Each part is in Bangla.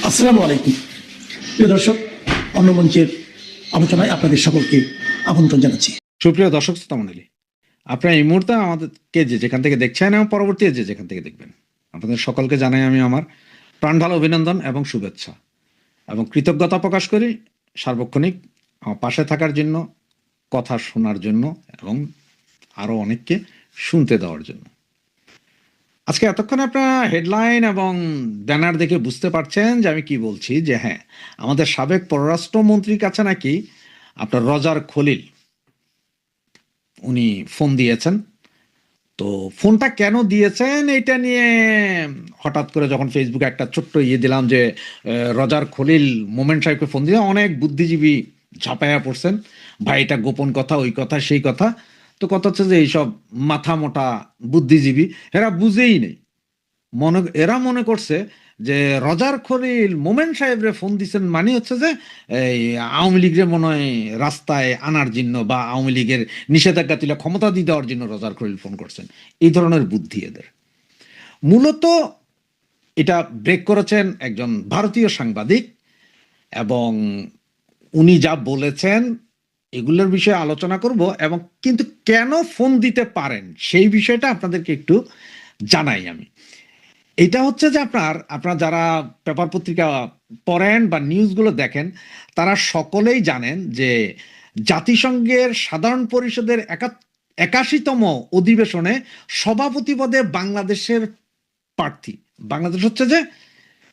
আসসালামু আলাইকুম প্রিয় দর্শক, অন্য মঞ্চের আলোচনায় আপনাদের সকলকে আমন্ত্রণ জানাচ্ছি। সুপ্রিয় দর্শক শ্রোতা মণ্ডলী, আপনারা এই মুহূর্তে আমাদেরকে যে যেখান থেকে দেখছেন এবং পরবর্তী যে যেখান থেকে দেখবেন, আপনাদের সকলকে জানাই আমি আমার প্রাণ ঢালা অভিনন্দন এবং শুভেচ্ছা এবং কৃতজ্ঞতা প্রকাশ করি সার্বক্ষণিক আমার পাশে থাকার জন্য, কথা শোনার জন্য এবং আরও অনেককে শুনতে দেওয়ার জন্য। আজকে এতক্ষণ আপনারা হেডলাইন এবং ব্যানার দেখে বুঝতে পারছেন যে আমি কি বলছি, যে হ্যাঁ, আমাদের সাবেক পররাষ্ট্রমন্ত্রীর কাছে নাকি আপনার রজার খলিল উনি ফোন দিয়েছেন। তো ফোনটা কেন দিয়েছেন এটা নিয়ে হঠাৎ করে যখন ফেসবুকে একটা ছোট্ট দিলাম যে রজার খলিল মোমেন সাহেবকে ফোন দিয়ে, অনেক বুদ্ধিজীবী ঝাঁপাইয়া পড়ছেন, ভাই এটা গোপন কথা, ওই কথা সেই কথা। তো কথা হচ্ছে যে এইসব মাথা মোটা বুদ্ধিজীবী এরা বুঝেই নেই, এরা মনে করছে যে রজার খলিল মোমেন সাহেবরে ফোন দিচ্ছেন মানে হচ্ছে যে এই আওয়ামী লীগের মনে হয় রাস্তায় আনার জন্য বা আওয়ামী লীগের নিষেধাজ্ঞা তুলে ক্ষমতা দিয়ে দেওয়ার জন্য রজার খলিল ফোন করছেন। এই ধরনের বুদ্ধি এদের। মূলত এটা ব্রেক করেছেন একজন ভারতীয় সাংবাদিক এবং উনি যা বলেছেন এগুলোর বিষয়ে আলোচনা করব, এবং কিন্তু কেন ফোন দিতে পারেন সেই বিষয়টা আপনাদেরকে একটু জানাই আমি। এটা হচ্ছে যে আপনারা যারা পেপার পত্রিকা পড়েন বা নিউজগুলো দেখেন, তারা সকলেই জানেন যে জাতিসংঘের সাধারণ পরিষদের 81তম অধিবেশনে সভাপতি পদে বাংলাদেশের প্রার্থী। বাংলাদেশ হচ্ছে যে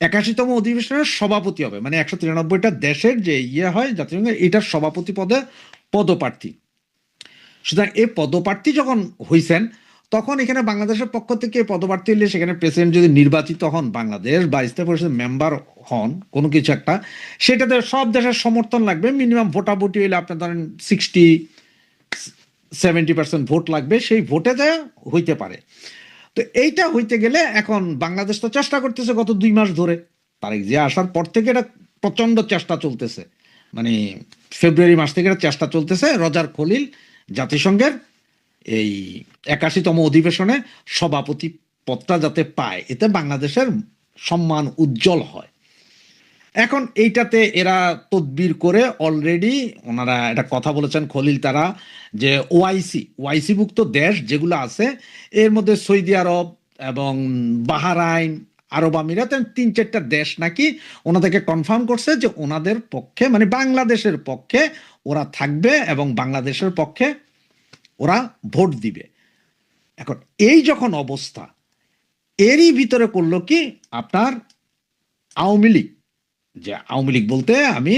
81তম অধিবেশনের সভাপতি হবে, মানে 193টা দেশের যে হয় জাতিসংঘের, এটার সভাপতি পদে পদপ্রার্থী। সুতরাং এই পদপ্রার্থী যখন হইছেন, তখন এখানে বাংলাদেশের পক্ষ থেকে পদপ্রার্থী হলে সেখানে প্রেসিডেন্ট যদি নির্বাচিত হন, বাংলাদেশ বা স্থায়ী পরিষদের মেম্বার হন কোনো কিছু একটা, সেটাতে সব দেশের সমর্থন লাগবে। মিনিমাম ভোটাভুটি হইলে আপনার ধরেন 60-70% ভোট লাগবে, সেই ভোটে যায় হইতে পারে। তো এইটা হইতে গেলে এখন বাংলাদেশ তো চেষ্টা করতেছে গত 2 মাস ধরে, তারেক জিয়া আসার পর থেকে এটা প্রচন্ড চেষ্টা চলতেছে, মানে ফেব্রুয়ারি মাস থেকে এটা চেষ্টা চলতেছে রজার খলিল জাতিসংঘের এই 81তম অধিবেশনে সভাপতি পদটা যাতে পায়, এতে বাংলাদেশের সম্মান উজ্জ্বল হয়। এখন এইটাতে এরা তদবির করে অলরেডি ওনারা একটা কথা বলেছেন খলিল তারা, যে ওআইসি ভুক্ত দেশ যেগুলো আছে এর মধ্যে সৌদি আরব এবং বাহরাইন, আরব আমিরাত, 3-4টা দেশ নাকি ওনাদেরকে কনফার্ম করছে যে ওনাদের পক্ষে, মানে বাংলাদেশের পক্ষে ওরা থাকবে এবং বাংলাদেশের পক্ষে ওরা ভোট দিবে। এখন এই যখন অবস্থা, এরই ভিতরে করলো কি আপনার আওয়ামী লীগ, যে আওয়ামী লীগ বলতে আমি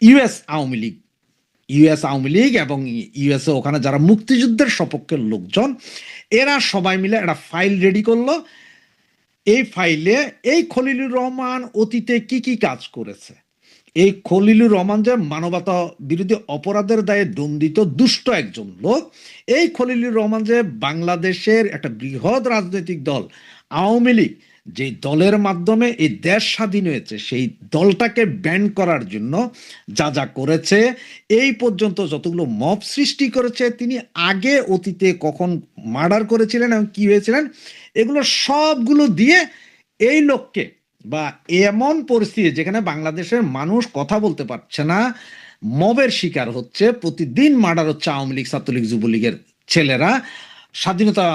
ইউএস আওয়ামী লীগ এবং ইউএসএ ওখানে যারা মুক্তিযুদ্ধের সপক্ষের লোকজন, এরা সবাই মিলে একটা ফাইল রেডি করলো। এই ফাইলে এই খলিলুর রহমান অতীতে কি কি কাজ করেছে, এই খলিলুর রহমান যে মানবতা বিরোধী অপরাধের দায়ে দণ্ডিত দুষ্ট একজন লোক, এই খলিলুর রহমান যে বাংলাদেশের একটা বৃহৎ রাজনৈতিক দল আওয়ামী লীগ, যে দলের মাধ্যমে এই দেশ স্বাধীন হয়েছে, সেই দলটাকে ব্যান করার জন্য যা যা করেছে, এই পর্যন্ত যতগুলো মব সৃষ্টি করেছে, তিনি আগে অতীতে কখন মার্ডার করেছিলেন এবং কি হয়েছিলেন, এগুলো সবগুলো দিয়ে এই লোককে, বা এমন পরিস্থিতি যেখানে বাংলাদেশের মানুষ কথা বলতে পারছে না, মবের শিকার হচ্ছে, প্রতিদিন মার্ডার হচ্ছে আওয়ামী লীগ, ছাত্রলীগ, যুবলীগের ছেলেরা, স্বাধীনতা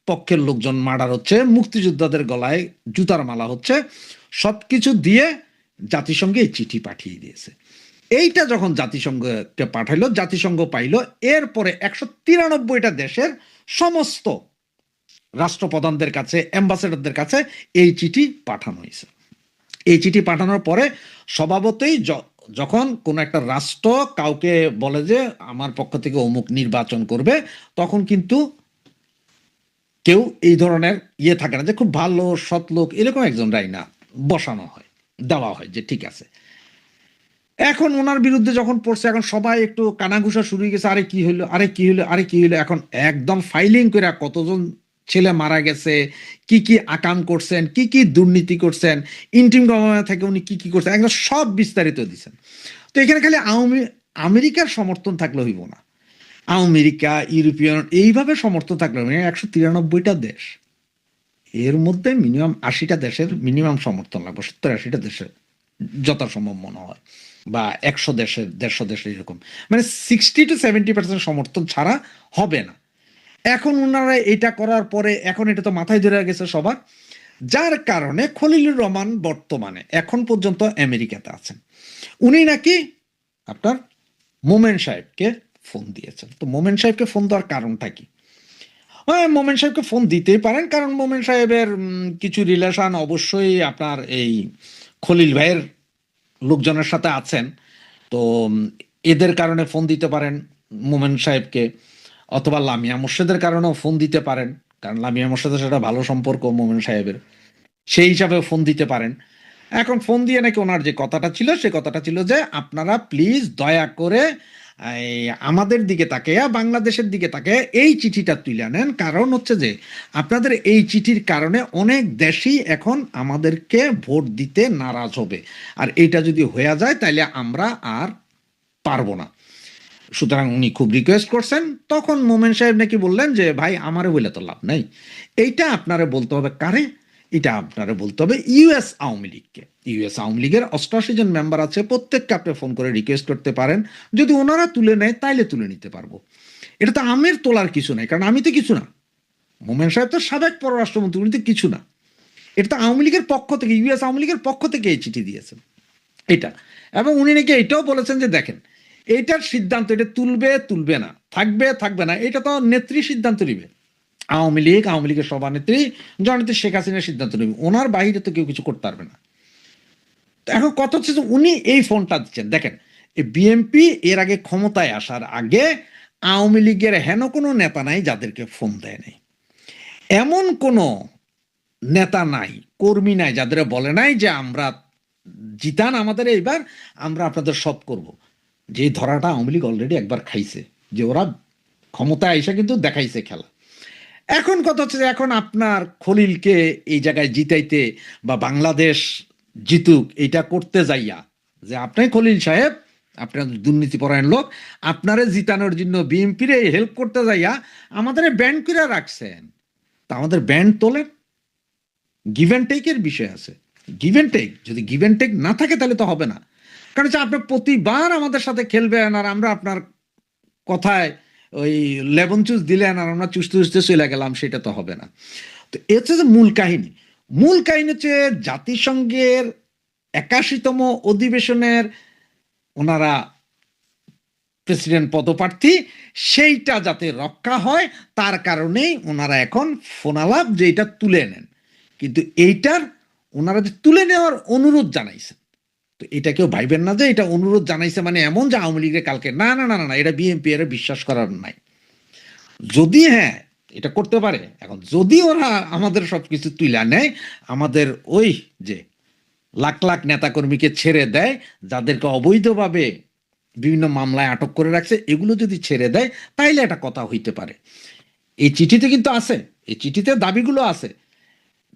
পক্ষের লোকজন মার্ডার হচ্ছে, মুক্তিযোদ্ধাদের গলায় জুতার মালা হচ্ছে, সবকিছু দিয়ে জাতিসংঘে এই চিঠি পাঠিয়ে দিয়েছে। এইটা যখন জাতিসংঘকে পাঠাইলো, জাতিসংঘ পাইলো, এরপরে 193টা দেশের সমস্ত রাষ্ট্রপ্রধানদের কাছে, অ্যাম্বাসেডরদের কাছে এই চিঠি পাঠানো হয়েছে। এই চিঠি পাঠানোর পরে স্বভাবতই যখন কোন একটা রাষ্ট্র কাউকে বলে যে আমার পক্ষ থেকে অমুক নির্বাচন করবে, তখন কিন্তু কেউ এই ধরনের থাকে না যে খুব ভালো সৎ লোক এরকম একজন রাইনা বসানো হয়, দেওয়া হয় যে ঠিক আছে। এখন ওনার বিরুদ্ধে যখন পড়ছে, এখন সবাই একটু কানাঘুষা শুরু হয়ে গেছে, আরে কি হইলো, আরে কি হইলো, আরে কি হইলো। এখন একদম ফাইলিং করে কতজন ছেলে মারা গেছে, কি কি আকাম করছেন, কি কি দুর্নীতি করছেন, ইন্টিম গভর্নমেন্ট থেকে উনি কি কি করছেন, একদম সব বিস্তারিত দিচ্ছেন। তো এখানে খালি আমেরিকার সমর্থন থাকলে হইব না, আমেরিকা, ইউরোপিয়ান এইভাবে সমর্থন থাকলে 193টা দেশ, এর মধ্যে মিনিমাম 80টা দেশের মিনিমাম সমর্থন লাগবে, 70-80টা দেশের যথাসম্ভব মনে হয়, বা 100 দেশের, 150 দেশের, এরকম। মানে 60-70% সমর্থন ছাড়া হবে না। এখন ওনারা এটা করার পরে এখন এটা তো মাথায় ধরে গেছে সবার, যার কারণে খলিলুর রহমান বর্তমানে এখন পর্যন্ত আমেরিকাতে আছেন। উনি নাকি আপনার মোমেন সাহেবকে ফোন দিয়েছেন। তো মোমেন সাহেবকে ফোন দেওয়ার কারণটা কি? হ্যাঁ, মোমেন সাহেবকে ফোন দিতেই পারেন, কারণ মোমেন সাহেবের কিছু রিলেশন অবশ্যই আপনার এই খলিল ভাইয়ের লোকজনের সাথে আছেন। তো এদের কারণে ফোন দিতে পারেন মোমেন সাহেবকে, অথবা লামিয়া মোর্শেদের কারণেও ফোন দিতে পারেন, কারণ লামিয়া মোর্শেদের সাথে ভালো সম্পর্ক মোমেন সাহেবের, সেই হিসাবে ফোন দিতে পারেন। এখন ফোন দিয়ে নাকি ওনার যে কথাটা ছিল, সে কথাটা ছিল যে আপনারা প্লিজ দয়া করে আমাদের দিকে তাকে, বাংলাদেশের দিকে তাকে এই চিঠিটা তুলে নেন, কারণ হচ্ছে যে আপনাদের এই চিঠির কারণে অনেক দেশই এখন আমাদেরকে ভোট দিতে নারাজ হবে, আর এটা যদি হয়ে যায় তাহলে আমরা আর পারবো না। সুতরাং উনি খুব রিকোয়েস্ট করছেন। তখন মোমেন সাহেব নাকি বললেন যে ভাই আমারে বলে তো লাভ নাই, এইটা আপনারে বলতে হবে কারে? এটা আপনারে বলতে হবে ইউএস আওয়ামী লীগকে। ইউএস আওয়ামী লীগের 88 জন মেম্বার আছে, প্রত্যেককে আপনি ফোন করে রিকোয়েস্ট করতে পারেন, যদি ওনারা তুলে নেয় তাইলে তুলে নিতে পারবো। এটা তো আমের তোলার কিছু নাই, কারণ আমি তো কিছু না, মোমেন সাহেব তো সাবেক পররাষ্ট্রমন্ত্রী, উনি তো কিছু না। এটা তো আওয়ামী লীগের পক্ষ থেকে, ইউএস আওয়ামী লীগের পক্ষ থেকে এই চিঠি দিয়েছেন এটা। এবং উনি নাকি এটাও বলেছেন যে দেখেন, এইটার সিদ্ধান্ত, এটা তুলবে তুলবে না, থাকবে থাকবে না, এটা তো নেত্রী সিদ্ধান্ত নিবে। আওয়ামী লীগের সভানেত্রী জননেত্রী শেখ হাসিনার সিদ্ধান্ত নেবে, ওনার বাইরে তো কেউ কিছু করতে পারবে না। এখন কথা হচ্ছে যে উনি এই ফোনটা দিচ্ছেন। দেখেন, এই বিএনপি এর আগে ক্ষমতায় আসার আগে আওয়ামী লীগের হেন কোনো নেতা নাই যাদেরকে ফোন দেয় নাই, এমন কোনো নেতা নাই, কর্মী নাই যাদের বলে নাই যে আমরা জিতান আমাদের এইবার, আমরা আপনাদের সব করব। যে ধরাটা আওয়ামী লীগ অলরেডি একবার খাইছে, যে ওরা ক্ষমতায় আইসা কিন্তু দেখাইছে খেলা। এখন কথা হচ্ছে যে এখন আপনার খলিলকে এই জায়গায় জিতাইতে বা বাংলাদেশ জিতুক এটা করতে যাইয়া, যে আপনি খলিল সাহেব, আপনার দুর্নীতিপরায়ণ লোক, আপনারে জিতানোর জন্য বিএনপির হেল্প করতে যাইয়া আমাদের ব্যান্ড করে রাখছেন। তা আমাদের ব্যান্ড তোলেন, গিভ অ্যান্ড টেকের বিষয় আছে। গিভ অ্যান্ড টেক, যদি গিভ অ্যান্ড টেক না থাকে তাহলে তো হবে না। কারণ হচ্ছে আপনি প্রতিবার আমাদের সাথে খেলবেন আর আমরা আপনার কথায় ওই লেবন চুস দিলেন আর আমরা চুষতে চুষতে চলে গেলাম, সেটা তো হবে না। তো এ হচ্ছে যে মূল কাহিনী। মূল কাহিনী হচ্ছে জাতিসংঘের 81তম অধিবেশনের ওনারা প্রেসিডেন্ট পদপ্রার্থী, সেইটা যাতে রক্ষা হয় তার কারণেই ওনারা এখন ফোনালাপ যে এটা তুলে নেন। কিন্তু এইটার ওনারা যে তুলে নেওয়ার অনুরোধ জানাইছেন, তো এটা কেউ ভাইবেন না যে এটা অনুরোধ জানাইছে মানে এমন যে আওয়ামী লীগের কালকে, না না না না, এটা বিএনপি এর বিশ্বাস করার নাই। যদি হ্যাঁ এটা করতে পারে, এখন যদি ওরা আমাদের সবকিছু তুলে নেয়, আমাদের ওই যে লাখ লাখ নেতাকর্মীকে ছেড়ে দেয়, যাদেরকে অবৈধভাবে বিভিন্ন মামলায় আটক করে রাখছে, এগুলো যদি ছেড়ে দেয় তাইলে একটা কথা হইতে পারে। এই চিঠিতে কিন্তু আছে, এই চিঠিতে দাবিগুলো আছে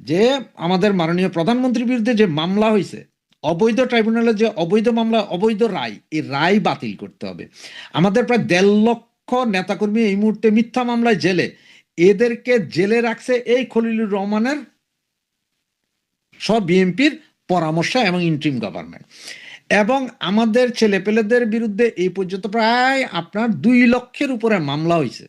যে আমাদের মাননীয় প্রধানমন্ত্রীর বিরুদ্ধে যে মামলা হয়েছে, অবৈধ ট্রাইব্যুনালের যে অবৈধ মামলা, অবৈধ রায়, এই রায় বাতিল করতে হবে। আমাদের প্রায় 1.5 লক্ষ নেতাকর্মী এই মুহূর্তে মিথ্যা মামলায় জেলে, এদেরকে জেলে রাখছে এই খলিলুর রহমানের সব বিএনপির পরামর্শ এবং ইন্ট্রিম গভর্নমেন্ট। এবং আমাদের ছেলেপেলেদের বিরুদ্ধে এই পর্যন্ত প্রায় আপনার 2 লক্ষের উপরে মামলা হয়েছে,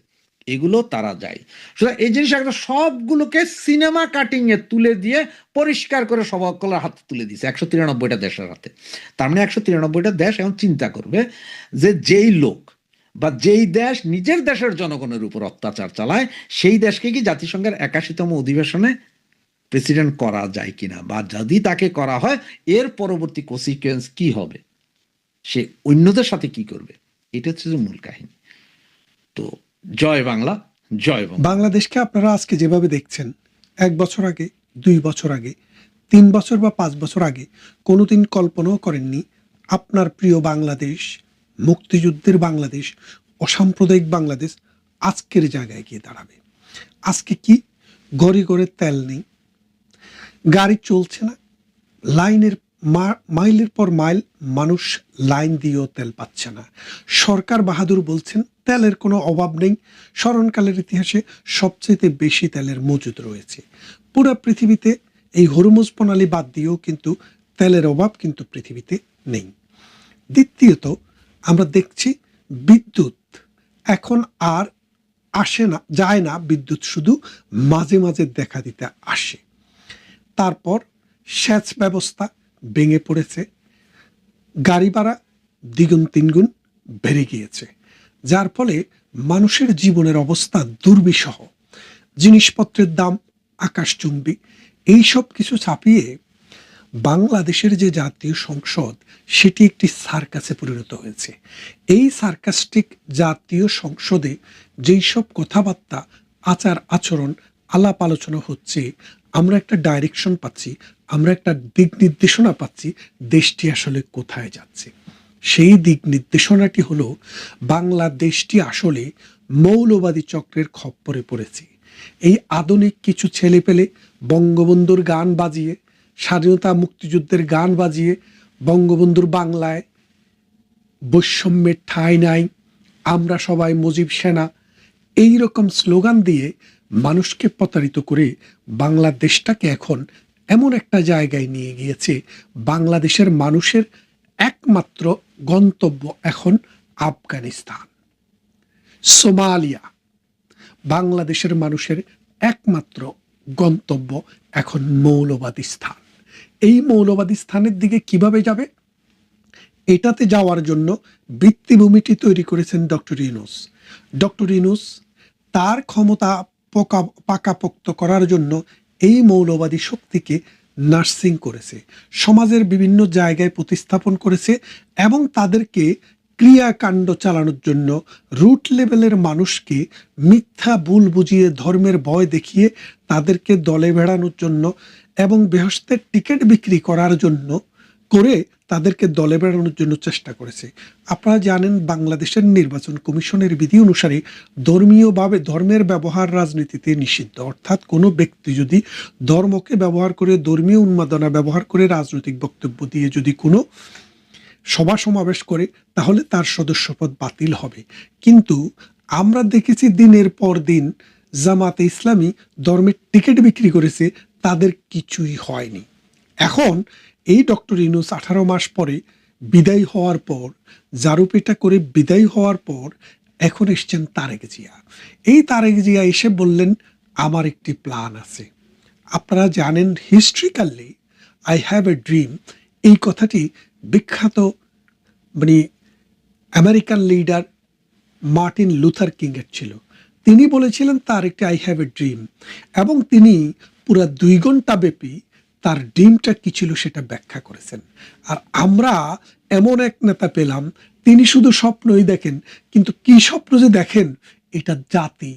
এগুলো তারা যায়। সুতরাং এই জিনিস একটা সবগুলোকে সিনেমা কাটিং এ তুলে দিয়ে পরিষ্কার করে সকলের হাতে তুলে দিয়েছে 193টা দেশের হাতে। তার মানে 193টা দেশ এখন চিন্তা করবে যে যেই লোক বা যেই দেশ নিজের দেশের জনগণের উপর অত্যাচার চালায়, সেই দেশকে কি জাতিসংঘের 81তম অধিবেশনে প্রেসিডেন্ট করা যায় কিনা, বা যদি তাকে করা হয় এর পরবর্তী কনসিকুয়েন্স কি হবে, সে অন্যদের সাথে কি করবে, এটা হচ্ছে যে মূল কাহিনী। তো জয় বাংলা, জয় বাংলা। বাংলাদেশকে আপনারা আজকে যেভাবে দেখছেন, 1 বছর আগে, 2 বছর আগে, 3 বছর বা 5 বছর আগে কোনোদিন কল্পনাও করেননি আপনার প্রিয় বাংলাদেশ, মুক্তিযুদ্ধের বাংলাদেশ, অসাম্প্রদায়িক বাংলাদেশ আজকের জায়গায় গিয়ে দাঁড়াবে। আজকে কি ঘরে ঘরে তেল নেই, গাড়ি চলছে না, লাইনের মাইলের পর মাইল মানুষ লাইন দিয়েও তেল পাচ্ছে না। সরকার বাহাদুর বলছেন তেলের কোনো অভাব নেই, স্মরণকালের ইতিহাসে সবচেয়ে বেশি তেলের মজুদ রয়েছে। পুরো পৃথিবীতে এই হরমুজ প্রণালী বাদ দিয়েও কিন্তু তেলের অভাব কিন্তু পৃথিবীতে নেই। দ্বিতীয়ত আমরা দেখছি বিদ্যুৎ এখন আর আসে না, যায় না, বিদ্যুৎ শুধু মাঝে মাঝে দেখা দিতে আসে। তারপর সেচ ব্যবস্থা ভেঙে পড়েছে, গাড়ি ভাড়া দ্বিগুণ তিনগুণ বেড়ে গিয়েছে, যার ফলে মানুষের জীবনের অবস্থা দুর্বিষহ। জিনিসপত্রের দাম আকাশচুম্বী। এই সব কিছু ছাপিয়ে বাংলাদেশের যে জাতীয় সংসদ সেটি একটি সার্কাসে পরিণত হয়েছে। এই সার্কাস্টিক জাতীয় সংসদে যেই সব কথাবার্তা, আচার আচরণ, আলাপ আলোচনা হচ্ছে, আমরা একটা ডাইরেকশন পাচ্ছি, আমরা একটা দিক নির্দেশনা পাচ্ছি দেশটি আসলে কোথায় যাচ্ছে। সেই দিক নির্দেশনাটি হলো বাংলাদেশটি আসলে মৌলবাদী চক্রের খপ্পরে পড়েছে। এই আধুনিক কিছু ছেলেপেলে বঙ্গবন্ধুর গান বাজিয়ে, স্বাধীনতা মুক্তিযুদ্ধের গান বাজিয়ে, বঙ্গবন্ধুর বাংলায় বৈষম্যের ঠাঁই নাই, আমরা সবাই মুজিব সেনা, এই রকম স্লোগান দিয়ে মানুষকে প্রতারিত করে বাংলাদেশটাকে এখন এমন একটা জায়গায় নিয়ে গিয়েছে, বাংলাদেশের মানুষের একমাত্র গন্তব্য এখন আফগানিস্তান, সোমালিয়া। বাংলাদেশের মানুষের একমাত্র গন্তব্য এখন মৌলবাদী স্থান। এই মৌলবাদী স্থানের দিকে কিভাবে যাবে, এটাতে যাওয়ার জন্য ভিত্তিভূমিটি তৈরি করেছেন ডক্টর ইউনূস। ডক্টর ইউনূস তার ক্ষমতা পাকাপোক্ত করার জন্য এই মৌলবাদী শক্তিকে নার্সিং করেছে, সমাজের বিভিন্ন জায়গায় প্রতিস্থাপন করেছে এবং তাদেরকে ক্রিয়াকাণ্ড চালানোর জন্য রুট লেভেলের মানুষকে মিথ্যা ভুল বুঝিয়ে, ধর্মের ভয় দেখিয়ে তাদেরকে দলে বেড়ানোর জন্য এবং বেহেশতের টিকিট বিক্রি করার জন্য করে তাদেরকে দলে বেড়ানোর জন্য চেষ্টা করেছে। আপনারা জানেন বাংলাদেশের নির্বাচন কমিশনের বিধি অনুসারে ধর্মীয়ভাবে ধর্মের ব্যবহার রাজনীতিতে নিষিদ্ধ। অর্থাৎ কোনো ব্যক্তি যদি ধর্মকে ব্যবহার করে, ধর্মীয় উন্মাদনা ব্যবহার করে রাজনৈতিক বক্তব্য দিয়ে যদি কোনো সভা সমাবেশ করে তাহলে তার সদস্যপদ বাতিল হবে। কিন্তু আমরা দেখেছি দিনের পর দিন জামাতে ইসলামী ধর্মের টিকিট বিক্রি করেছে, তাদের কিছুই হয়নি। এখন এই ডক্টর ইউনূস 18 মাস পরে বিদায় হওয়ার পর, জারুপেটা করে বিদায় হওয়ার পর এখন এসছেন তারেক জিয়া। এই তারেক জিয়া এসে বললেন আমার একটি প্ল্যান আছে। আপনারা জানেন historically I have a dream, এই কথাটি বিখ্যাত আমেরিকান লিডার মার্টিন লুথার কিংয়ের ছিল। তিনি বলেছিলেন তার একটি আই হ্যাভ এ ড্রিম, এবং তিনি পুরো 2 ঘন্টা ব্যাপী তার ড্রিমটা কি ছিল সেটা ব্যাখ্যা করেছেন। আর আমরা এমন এক নেতা পেলাম, তিনি শুধু স্বপ্নই দেখেন, কিন্তু কি স্বপ্ন যে দেখেন এটা জাতি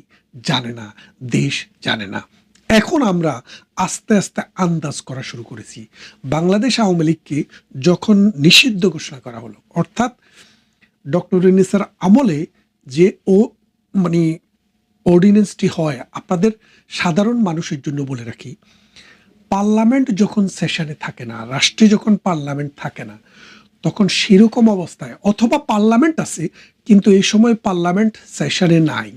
জানে না, দেশ জানে না। এখন আমরা আস্তে আস্তে আন্দাজ করা শুরু করেছি। বাংলাদেশ আওয়ামী লীগকে যখন নিষিদ্ধ ঘোষণা করা হলো, অর্থাৎ ডক্টর ইউনূসের আমলে যে অর্ডিন্যান্সটি হয়, আপনাদের সাধারণ মানুষের জন্য বলে রাখি, পার্লামেন্ট যখন সেশনে থাকে না, রাষ্ট্রে যখন পার্লামেন্ট থাকে না, তখন সেরকম অবস্থায় অথবা পার্লামেন্ট আছে কিন্তু এই সময় পার্লামেন্ট সেশনে নাই,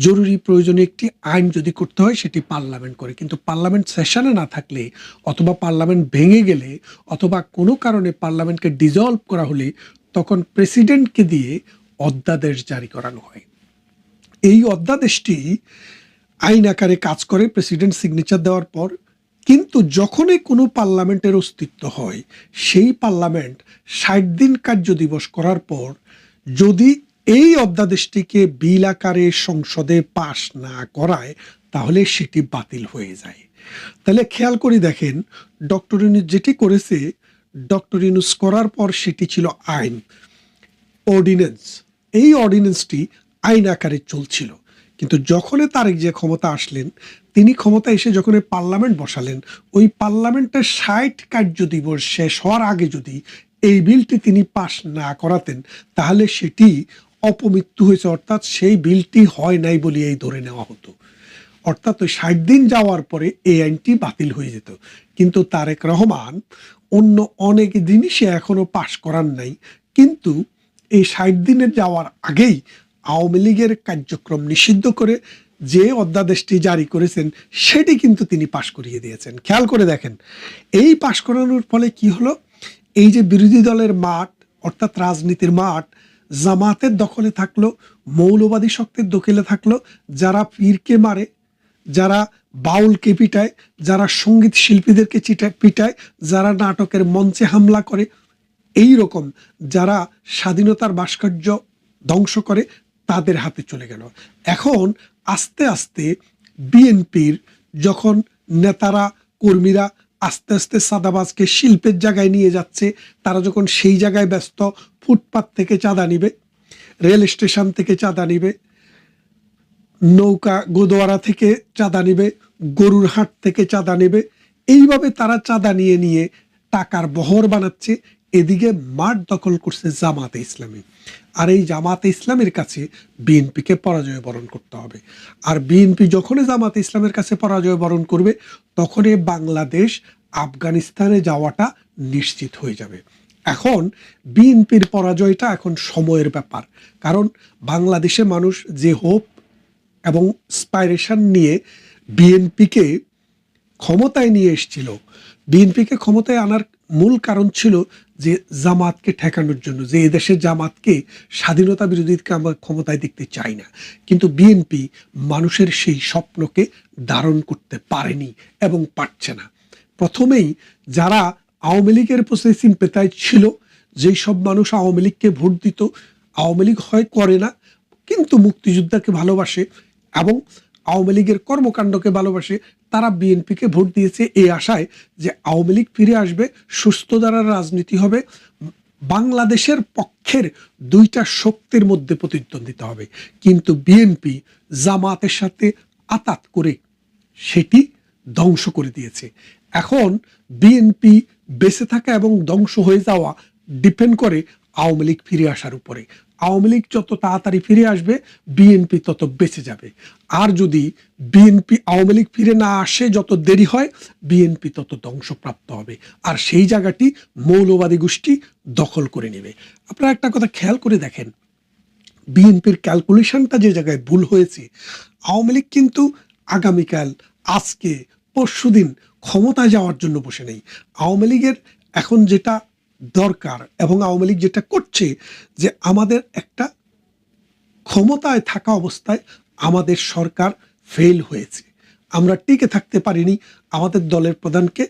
জরুরি প্রয়োজনে একটি আইন যদি করতে হয় সেটি পার্লামেন্ট করে, কিন্তু পার্লামেন্ট সেশনে না থাকলে অথবা পার্লামেন্ট ভেঙে গেলে অথবা কোনো কারণে পার্লামেন্টকে ডিসলভ করা হলে তখন প্রেসিডেন্টকে দিয়ে অধ্যাদেশ জারি করানো হয়। এই অধ্যাদেশটি আইন আকারে কাজ করে প্রেসিডেন্ট সিগনেচার দেওয়ার পর। কিন্তু যখনই কোনো পার্লামেন্টের অস্তিত্ব হয়, সেই পার্লামেন্ট 60 দিন কার্য দিবস করার পর যদি এই অধ্যাদেশটিকে বিল আকারে সংসদে পাশ না করায় তাহলে সেটি বাতিল হয়ে যায়। তাহলে খেয়াল করে দেখেন ডক্টর ইউনূস যেটি করেছে, ডক্টর ইউনূস করার পর সেটি ছিল আইন, অর্ডিন্যান্স। এই অর্ডিন্যান্সটি আইন আকারে চলছিল, কিন্তু যখনই তারেক জিয়া ক্ষমতা আসলেন, তিনি ক্ষমতা এসে যখন পার্লামেন্ট বসালেন, ওই পার্লামেন্টের 60 কার্য দিবস শেষ হওয়ার আগে যদি এই বিলটি তিনি পাশ না করাতেন তাহলে সেটি অপমৃত্যু হয়েছে, অর্থাৎ সেই বিলটি হয় নাই বলিয়াই ধরে নেওয়া হতো। অর্থাৎ ওই 60 দিন যাওয়ার পরে এই আইনটি বাতিল হয়ে যেত। কিন্তু তারেক রহমান অন্য অনেক দিনই সে এখনো পাশ করার নাই, কিন্তু এই 60 দিনের যাওয়ার আগেই আওয়ামী লীগের কার্যক্রম নিষিদ্ধ করে যে অধ্যাদেশটি জারি করেছেন সেটি কিন্তু তিনি পাশ করিয়ে দিয়েছেন। খেয়াল করে দেখেন, এই পাশ করানোর ফলে কি হলো, এই যে বিরোধী দলের মাঠ অর্থাৎ রাজনীতির মাঠ জামাতের দখলে থাকলো, মৌলবাদী শক্তির দখলে থাকলো, যারা পীরকে মারে, যারা বাউলকে পিটায়, যারা সঙ্গীত শিল্পীদেরকে পিটায়, যারা নাটকের মঞ্চে হামলা করে, এই রকম যারা স্বাধীনতার ভাস্কর্য ধ্বংস করে, তাদের হাতে চলে গেল। এখন আস্তে আস্তে বিএনপির যখন নেতারা কর্মীরা আস্তে আস্তে সাদাবাজকে শিল্পের জায়গায় নিয়ে যাচ্ছে, তারা যখন সেই জায়গায় ব্যস্ত, ফুটপাত থেকে চাঁদা নিবে, রেল স্টেশন থেকে চাঁদা নিবে, নৌকা গোদোয়ারা থেকে চাঁদা নিবে, গরুর হাট থেকে চাঁদা নেবে, এইভাবে তারা চাঁদা নিয়ে নিয়ে টাকার বহর বানাচ্ছে। এদিকে মাঠ দখল করছে জামাতে ইসলামী। আর এই জামাতে ইসলামের কাছে বিএনপিকে পরাজয় বরণ করতে হবে। আর বিএনপি যখনই জামাতে ইসলামের কাছে পরাজয় বরণ করবে, তখনই বাংলাদেশ আফগানিস্তানে যাওয়াটা নিশ্চিত হয়ে যাবে। এখন বিএনপির পরাজয়টা এখন সময়ের ব্যাপার, কারণ বাংলাদেশে মানুষ যে হোপ এবং স্পাইরেশন নিয়ে বিএনপিকে ক্ষমতায় নিয়ে এসেছিল, বিএনপিকে ক্ষমতায় আনার মূল কারণ ছিল যে জামাতকে ঠেকানোর জন্য, যে এদেশের জামাতকে স্বাধীনতা বিরোধীকে আমরা ক্ষমতায় দেখতে চাই না। কিন্তু বিএনপি মানুষের সেই স্বপ্নকে ধারণ করতে পারেনি এবং পারছে না। প্রথমেই যারা আওয়ামী লীগের প্রতি সিম্পেথাইজ ছিল, যেই সব মানুষ আওয়ামী লীগকে ভোট দিত, আওয়ামী লীগ হয় করে না কিন্তু মুক্তিযোদ্ধাকে ভালোবাসে এবং আওয়ামী লীগের কর্মকাণ্ডকে ভালোবাসে, তারা বিএনপিকে ভোট দিয়েছে এই আশায় যে আওয়ামী লীগ ফিরে আসবে, সুস্থ ধারার রাজনীতি হবে, বাংলাদেশের পক্ষের দুইটা শক্তির মধ্যে প্রতিদ্বন্দ্বিতা হবে। কিন্তু বিএনপি জামাতের সাথে আতাত করে সেটি ধ্বংস করে দিয়েছে। এখন বিএনপি বেঁচে থাকা এবং ধ্বংস হয়ে যাওয়া ডিপেন্ড করে আওয়ামী লীগ ফিরে আসার উপরে। আওয়ামী লীগ যত তাড়াতাড়ি ফিরে আসবে, বিএনপি তত বেঁচে যাবে। আর যদি আওয়ামী লীগ ফিরে না আসে, যত দেরি হয়, বিএনপি তত ধ্বংসপ্রাপ্ত হবে। আর সেই জায়গাটি মৌলবাদী গোষ্ঠী দখল করে নেবে। আপনারা একটা কথা খেয়াল করে দেখেন, বিএনপির ক্যালকুলেশনটা যে জায়গায় ভুল হয়েছে, আওয়ামী লীগ কিন্তু আগামীকাল, আজকে, পরশুদিন ক্ষমতায় যাওয়ার জন্য বসে নেই। আওয়ামী লীগের এখন যেটা দরকার এবং আওয়ামী লীগ যেটা করছে, যে আমাদের একটা ক্ষমতায় থাকা অবস্থায় আমাদের সরকার ফেল হয়েছে, আমরা টিকে থাকতে পারিনি, আমাদের দলের প্রধানকে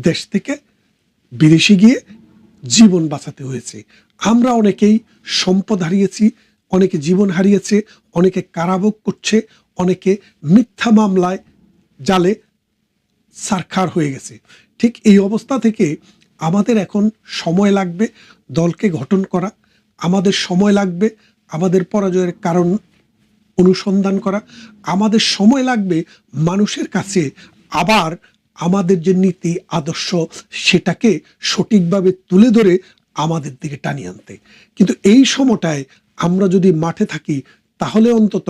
দেশ থেকে বিদেশে গিয়ে জীবন বাঁচাতে হয়েছে। আমরা অনেকেই সম্পদ হারিয়েছি, অনেকে জীবন হারিয়েছে, অনেকে কারাভোগ করছে, অনেকে মিথ্যা মামলায় জালে সারখার হয়ে গেছে। ঠিক এই অবস্থা থেকে আমাদের এখন সময় লাগবে দলকে গঠন করা, আমাদের সময় লাগবে আমাদের পরাজয়ের কারণ অনুসন্ধান করা, আমাদের সময় লাগবে মানুষের কাছে আবার আমাদের যে নীতি আদর্শ সেটাকে সঠিকভাবে তুলে ধরে আমাদের দিকে টানিয়ে আনতে। কিন্তু এই সময়টায় আমরা যদি মাঠে থাকি, তাহলে অন্তত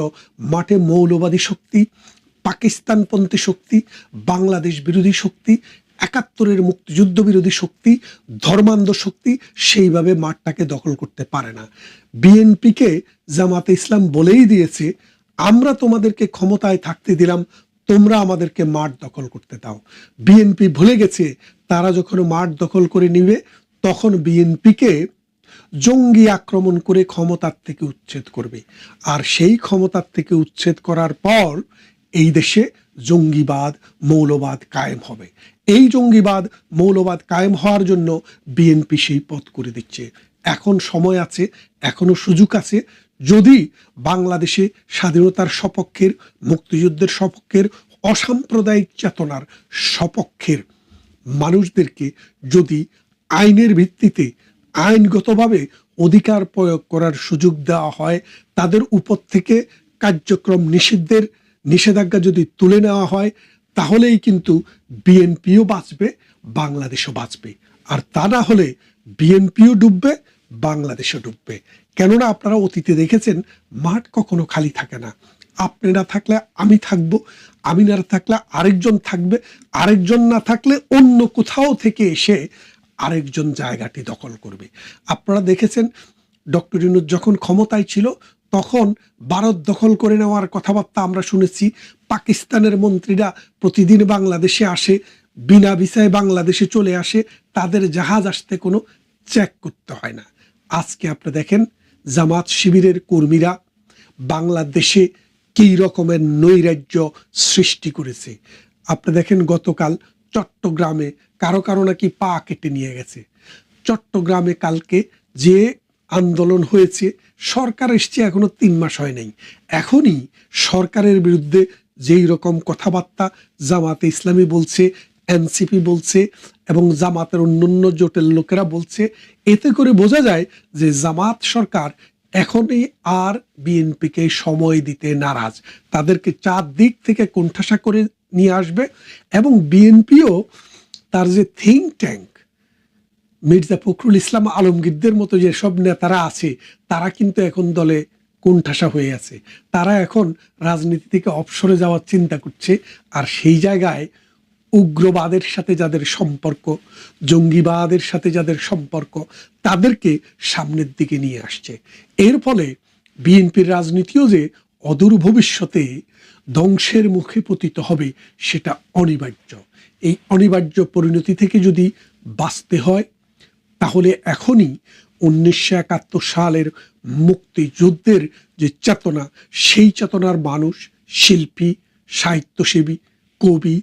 মাঠে মৌলবাদী শক্তি, পাকিস্তানপন্থী শক্তি, বাংলাদেশ বিরোধী শক্তি, ৭১-এর মুক্তিযুদ্ধ বিরোধী শক্তি, ধর্মান্ধ শক্তি সেইভাবে মাঠটাকে দখল করতে পারে না। বিএনপিকে জামাতে ইসলাম বলেই দিয়েছে, আমরা তোমাদেরকে ক্ষমতায় থাকতে দিলাম, তোমরা আমাদেরকে মাঠ দখল করতে দাও। বিএনপি ভুলে গেছে, তারা যখন মাঠ দখল করে নিবে, তখন বিএনপিকে জঙ্গি আক্রমণ করে ক্ষমতার থেকে উচ্ছেদ করবে। আর সেই ক্ষমতার থেকে উচ্ছেদ করার পর এই দেশে জঙ্গিবাদ, মৌলবাদ কায়েম হবে। এই জঙ্গিবাদ, মৌলবাদ কায়েম হওয়ার জন্য বিএনপি সেই পথ করে দিচ্ছে। এখন সময় আছে, এখনো সুযোগ আছে। যদি বাংলাদেশে স্বাধীনতার সপক্ষের, মুক্তিযুদ্ধের সপক্ষের, অসাম্প্রদায়িক চেতনার সপক্ষের মানুষদেরকে যদি আইনের ভিত্তিতে, আইনগতভাবে অধিকার প্রয়োগ করার সুযোগ দেওয়া হয়, তাদের উপর থেকে কার্যক্রম নিষিদ্ধের নিষেধাজ্ঞা যদি তুলে নেওয়া হয়, তাহলেই কিন্তু বিএনপিও বাঁচবে, বাংলাদেশও বাঁচবে। আর তা না হলে বিএনপিও ডুববে, বাংলাদেশও ডুববে। কেননা আপনারা অতীতে দেখেছেন, মাঠ কখনো খালি থাকে না। আপনি না থাকলে আমি থাকবো, আমি না থাকলে আরেকজন থাকবে, আরেকজন না থাকলে অন্য কোথাও থেকে এসে আরেকজন জায়গাটি দখল করবে। আপনারা দেখেছেন ডক্টর ইউনূস যখন ক্ষমতায় ছিল, তখন ভারত দখল করে নেওয়ার কথাবার্তা আমরা শুনেছি। পাকিস্তানের মন্ত্রীরা প্রতিদিন বাংলাদেশে আসে, বিনা ভিসায় বাংলাদেশে চলে আসে, তাদের জাহাজ আসতে কোনো চেক করতে হয় না। আজকে আপনি দেখেন জামাত শিবিরের কর্মীরা বাংলাদেশে কী রকমের নৈরাজ্য সৃষ্টি করেছে। আপনি দেখেন গতকাল চট্টগ্রামে কারো কারো নাকি পা কেটে নিয়ে গেছে। চট্টগ্রামে কালকে যে আন্দোলন হয়েছে, সরকার এসছে এখনো 3 মাস হয় নাই, এখনই সরকারের বিরুদ্ধে যেই রকম কথাবার্তা জামাতে ইসলামী বলছে, এনসিপি বলছে এবং জামাতের অন্যান্য জোটের লোকেরা বলছে, এতে করে বোঝা যায় যে জামাত সরকার এখনই আর বিএনপিকে সময় দিতে নারাজ। তাদেরকে চারদিক থেকে কোণঠাসা করে নিয়ে আসবে এবং বিএনপিও তার যে থিঙ্ক ট্যাঙ্ক মির্জা ফখরুল ইসলাম আলমগীরদের মতো যেসব নেতারা আছে, তারা কিন্তু এখন দলে কোণঠাসা হয়ে আছে। তারা এখন রাজনীতি থেকে অবসরে যাওয়ার চিন্তা করছে। আর সেই জায়গায় উগ্রবাদের সাথে যাদের সম্পর্ক, জঙ্গিবাদের সাথে যাদের সম্পর্ক, তাদেরকে সামনের দিকে নিয়ে আসছে। এর ফলে বিএনপির রাজনীতিও যে অদূর ভবিষ্যতে ধ্বংসের মুখে পতিত হবে সেটা অনিবার্য। এই অনিবার্য পরিণতি থেকে যদি বাঁচতে হয়, তাহলে এখনই 1971 সালের মুক্তিযুদ্ধের যে চেতনা, সেই চেতনার মানুষ, শিল্পী, সাহিত্যসেবী, কবি,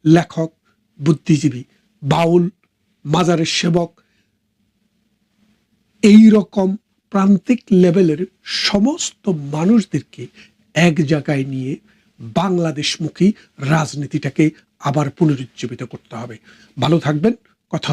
লেখক, বুদ্ধিজীবী, বাউল, মাজারের সেবক, এই রকম প্রান্তিক লেভেলের সমস্ত মানুষদেরকে এক জায়গায় নিয়ে বাংলাদেশমুখী রাজনীতিটাকে আবার পুনরুজ্জীবিত করতে হবে। ভালো থাকবেন। কথা